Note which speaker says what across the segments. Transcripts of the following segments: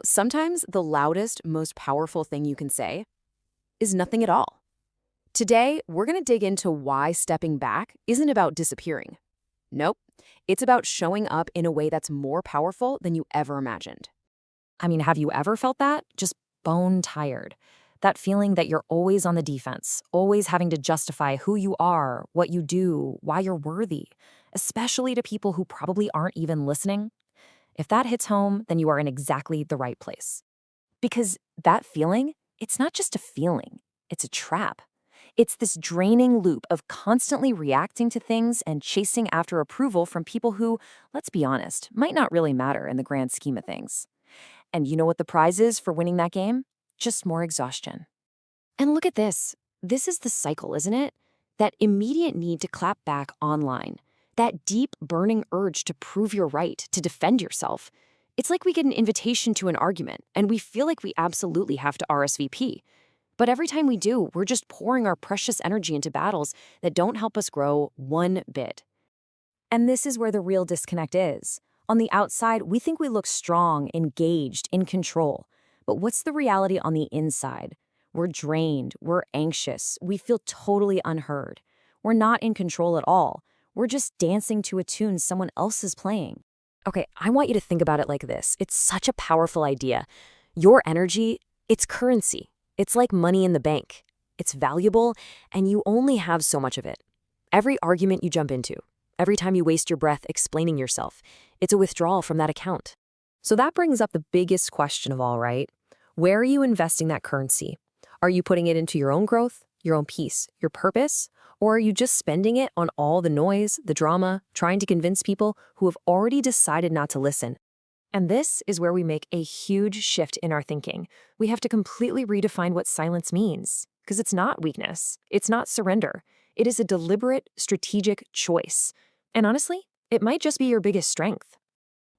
Speaker 1: Sometimes the loudest, most powerful thing you can say is nothing at all. Today, we're going to dig into why stepping back isn't about disappearing. Nope, it's about showing up in a way that's more powerful than you ever imagined.
Speaker 2: I mean, have you ever felt that? Just bone tired. That feeling that you're always on the defense, always having to justify who you are, what you do, why you're worthy, especially to people who probably aren't even listening. If that hits home, then you are in exactly the right place. Because that feeling, it's not just a feeling, it's a trap. It's this draining loop of constantly reacting to things and chasing after approval from people who, let's be honest, might not really matter in the grand scheme of things. And you know what the prize is for winning that game? Just more exhaustion. And look at this. This is the cycle, isn't it? That immediate need to clap back online. That deep, burning urge to prove you're right, to defend yourself. It's like we get an invitation to an argument, and we feel like we absolutely have to RSVP. But every time we do, we're just pouring our precious energy into battles that don't help us grow one bit. And this is where the real disconnect is. On the outside, we think we look strong, engaged, in control. But what's the reality on the inside? We're drained, we're anxious, we feel totally unheard. We're not in control at all. We're just dancing to a tune someone else is playing. Okay, I want you to think about it like this. It's such a powerful idea. Your energy, it's currency. It's like money in the bank. It's valuable, and you only have so much of it. Every argument you jump into, every time you waste your breath explaining yourself, it's a withdrawal from that account. So that brings up the biggest question of all, right? Where are you investing that currency? Are you putting it into your own growth, your own peace, your purpose? Or are you just spending it on all the noise, the drama, trying to convince people who have already decided not to listen? And this is where we make a huge shift in our thinking. We have to completely redefine what silence means, because it's not weakness. It's not surrender. It is a deliberate, strategic choice. And honestly, it might just be your biggest strength.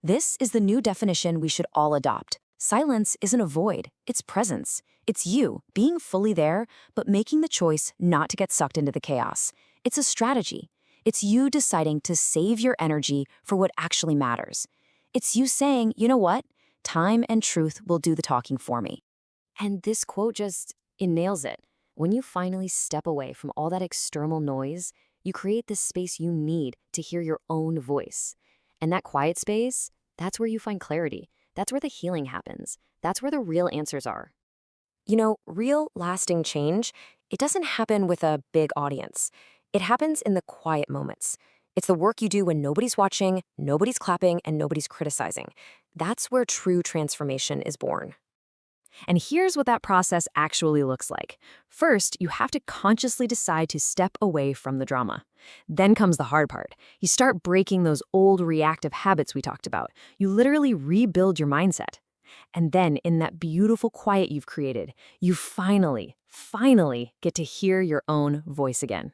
Speaker 2: This is the new definition we should all adopt. Silence isn't a void, it's presence. It's you being fully there, but making the choice not to get sucked into the chaos. It's a strategy. It's you deciding to save your energy for what actually matters. It's you saying, you know what? Time and truth will do the talking for me. And this quote it nails it. When you finally step away from all that external noise, you create this space you need to hear your own voice. And that quiet space, that's where you find clarity. That's where the healing happens. That's where the real answers are. Real lasting change, it doesn't happen with a big audience. It happens in the quiet moments. It's the work you do when nobody's watching, nobody's clapping, and nobody's criticizing. That's where true transformation is born. And here's what that process actually looks like. First, you have to consciously decide to step away from the drama. Then comes the hard part. You start breaking those old reactive habits we talked about. You literally rebuild your mindset. And then, in that beautiful quiet you've created, you finally get to hear your own voice again.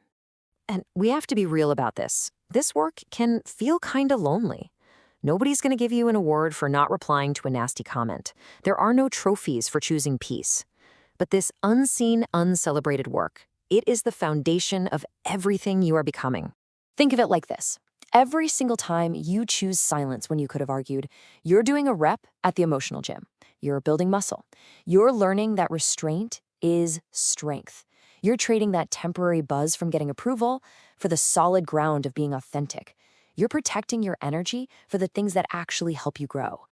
Speaker 2: And we have to be real about this. This work can feel kinda lonely. Nobody's gonna give you an award for not replying to a nasty comment. There are no trophies for choosing peace. But this unseen, uncelebrated work, it is the foundation of everything you are becoming. Think of it like this. Every single time you choose silence when you could have argued, you're doing a rep at the emotional gym. You're building muscle. You're learning that restraint is strength. You're trading that temporary buzz from getting approval for the solid ground of being authentic. You're protecting your energy for the things that actually help you grow.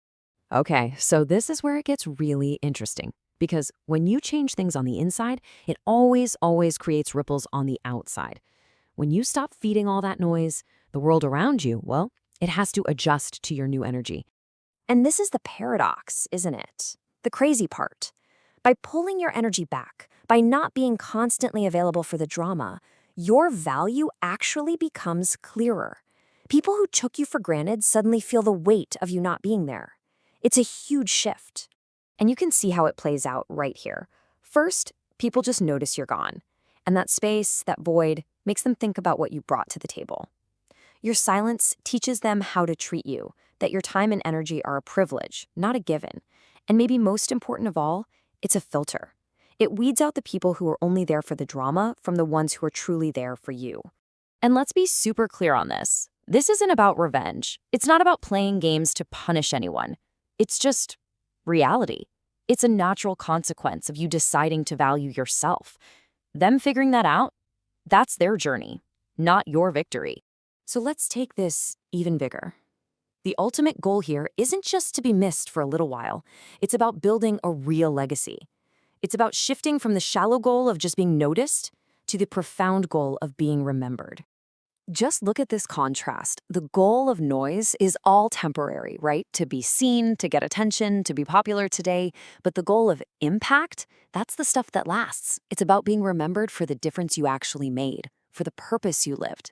Speaker 2: Okay, so this is where it gets really interesting. Because when you change things on the inside, it always creates ripples on the outside. When you stop feeding all that noise, the world around you, well, it has to adjust to your new energy. And this is the paradox, isn't it? The crazy part. By pulling your energy back, by not being constantly available for the drama, your value actually becomes clearer. People who took you for granted suddenly feel the weight of you not being there. It's a huge shift. And you can see how it plays out right here. First, people just notice you're gone. And that space, that void, makes them think about what you brought to the table. Your silence teaches them how to treat you, that your time and energy are a privilege, not a given. And maybe most important of all, it's a filter. It weeds out the people who are only there for the drama from the ones who are truly there for you. And let's be super clear on this. This isn't about revenge. It's not about playing games to punish anyone. It's just reality. It's a natural consequence of you deciding to value yourself. Them figuring that out, that's their journey, not your victory. So let's take this even bigger. The ultimate goal here isn't just to be missed for a little while. It's about building a real legacy. It's about shifting from the shallow goal of just being noticed to the profound goal of being remembered. Just look at this contrast. The goal of noise is all temporary, right? To be seen, to get attention, to be popular today. But the goal of impact, that's the stuff that lasts. It's about being remembered for the difference you actually made, for the purpose you lived.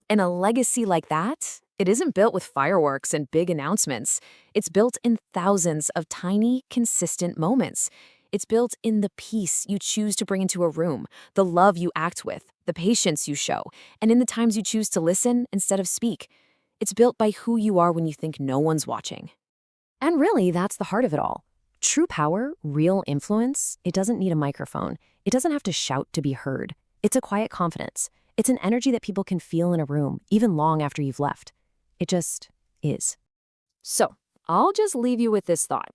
Speaker 2: And a legacy like that, it isn't built with fireworks and big announcements. It's built in thousands of tiny, consistent moments. It's built in the peace you choose to bring into a room, the love you act with, the patience you show, and in the times you choose to listen instead of speak. It's built by who you are when you think no one's watching. And really, that's the heart of it all. True power, real influence, it doesn't need a microphone. It doesn't have to shout to be heard. It's a quiet confidence. It's an energy that people can feel in a room, even long after you've left. It just is. So, I'll just leave you with this thought.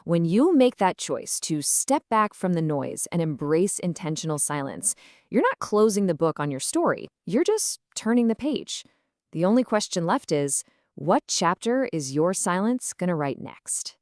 Speaker 2: When you make that choice to step back from the noise and embrace intentional silence, you're not closing the book on your story. You're just turning the page. The only question left is, what chapter is your silence going to write next?